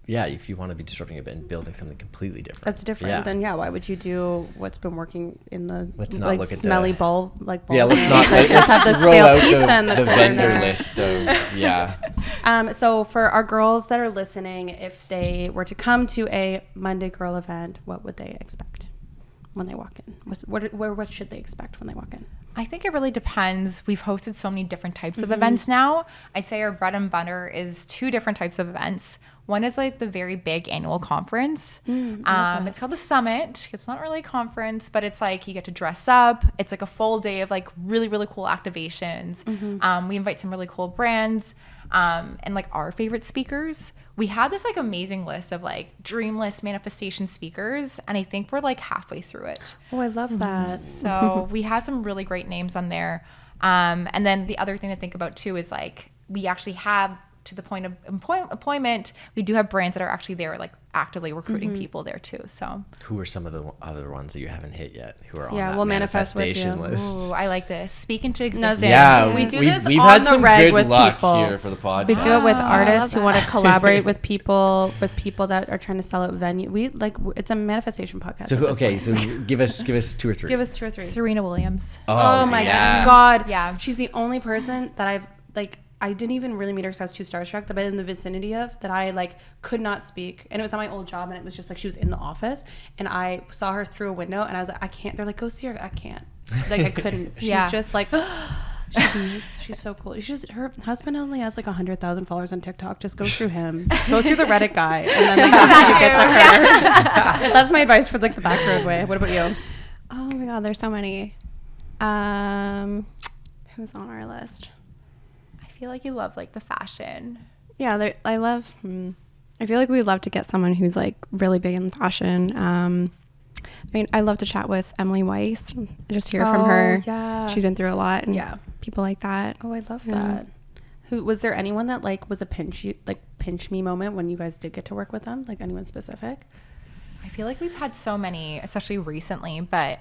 if you want to be disrupting it and building something completely different. That's different. Then why would you do what's been working in the let's not look at smelly bowl? Like let's not just have the stale pizza in the vendor list of So for our girls that are listening, if they were to come to a Monday Girl event, what would they expect when they walk in? What should they expect when they walk in? I think it really depends. We've hosted so many different types of events now. I'd say our bread and butter is 2 different types of events. One is like the very big annual conference. It's called the Summit. It's not really a conference, but it's like you get to dress up. It's like a full day of like really, really cool activations. We invite some really cool brands and like our favorite speakers. We have this like amazing list of like dream list manifestation speakers, and I think we're like halfway through it. Oh, I love that. So we have some really great names on there. And then the other thing to think about too is like we actually have, to the point of employment, we do have brands that are actually there like actively recruiting people there too. So who are some of the other ones that you haven't hit yet who are on we'll that manifestation list? Ooh, I like this. Speak into existence. We do this we've on had the some reg good with luck people here for the podcast. We do it with artists who want to collaborate with people that are trying to sell out venue. We like, it's a manifestation podcast. So give us 2 or 3. Give us 2 or 3. Serena Williams. Oh my God. Yeah. She's the only person that I've like, I didn't even really meet her because I was too starstruck, but in the vicinity of that, I like could not speak. And it was on my old job, and it was just like she was in the office, and I saw her through a window, and I was like, I can't. They're like, go see her. I can't. Like I couldn't. She's just like, She's so cool. Her husband only has like 100,000 followers on TikTok. Just go through him. Go through the Reddit guy, and then you get to her. That's my advice for like the back roadway. What about you? Oh my God, there's so many. Who's on our list? I feel like you love like the fashion. Yeah, I feel like we'd love to get someone who's like really big in fashion. I mean, I love to chat with Emily Weiss. Just hear from her. Yeah. She's been through a lot, and people like that. Oh, I love that. Who was there? Anyone that like was a pinch me moment when you guys did get to work with them? Like anyone specific? I feel like we've had so many, especially recently, but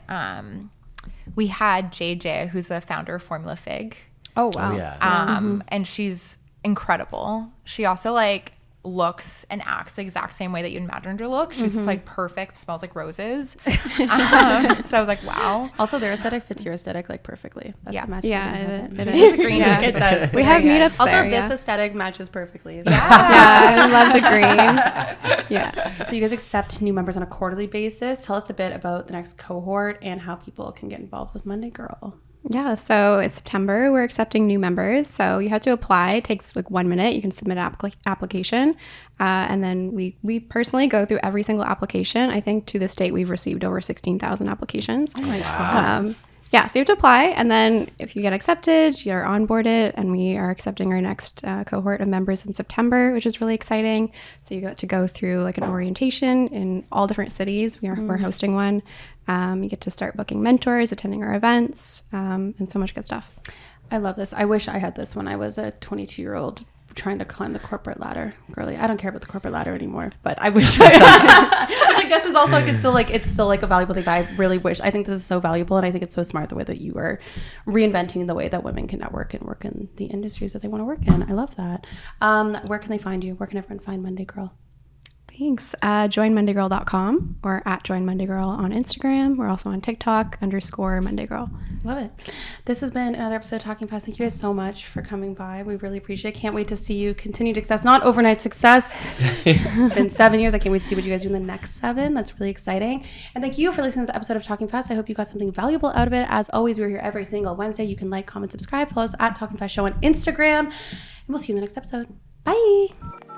we had JJ, who's a founder of Formula Fig. Oh wow. Oh, yeah. And she's incredible. She also like looks and acts the exact same way that you'd imagine her to look. She's just like perfect, smells like roses. So I was like, wow. Also, their aesthetic fits your aesthetic like perfectly. That's a match. Yeah, it It's green. Yeah. It does. We have meetups Also, there, this aesthetic matches perfectly. So. Yeah, I love the green. Yeah. So you guys accept new members on a quarterly basis. Tell us a bit about the next cohort and how people can get involved with Monday Girl. Yeah, so it's September. We're accepting new members. So you have to apply. It takes like 1 minute. You can submit an application. And then we personally go through every single application. I think to this date, we've received over 16,000 applications. Oh my God. Yeah, so you have to apply. And then if you get accepted, you're onboarded. And we are accepting our next cohort of members in September, which is really exciting. So you get to go through like an orientation in all different cities. We're hosting one. You get to start booking mentors, attending our events, and so much good stuff. I love this. I wish I had this when I was a 22-year-old trying to climb the corporate ladder. Girly, I don't care about the corporate ladder anymore, but I wish I I guess is also like it's still like a valuable thing. But I really wish. I think this is so valuable, and I think it's so smart the way that you are reinventing the way that women can network and work in the industries that they want to work in. I love that. Where can they find you? Where can everyone find Monday Girl? Thanks. JoinMondayGirl.com or at JoinMondayGirl on Instagram. We're also on TikTok _MondayGirl. Love it. This has been another episode of Talking Fast. Thank you guys so much for coming by. We really appreciate it. Can't wait to see you continued success, not overnight success. It's been 7 years. I can't wait to see what you guys do in the next 7. That's really exciting. And thank you for listening to this episode of Talking Fast. I hope you got something valuable out of it. As always, we're here every single Wednesday. You can like, comment, subscribe. Follow us at Talking Fast Show on Instagram. And we'll see you in the next episode. Bye.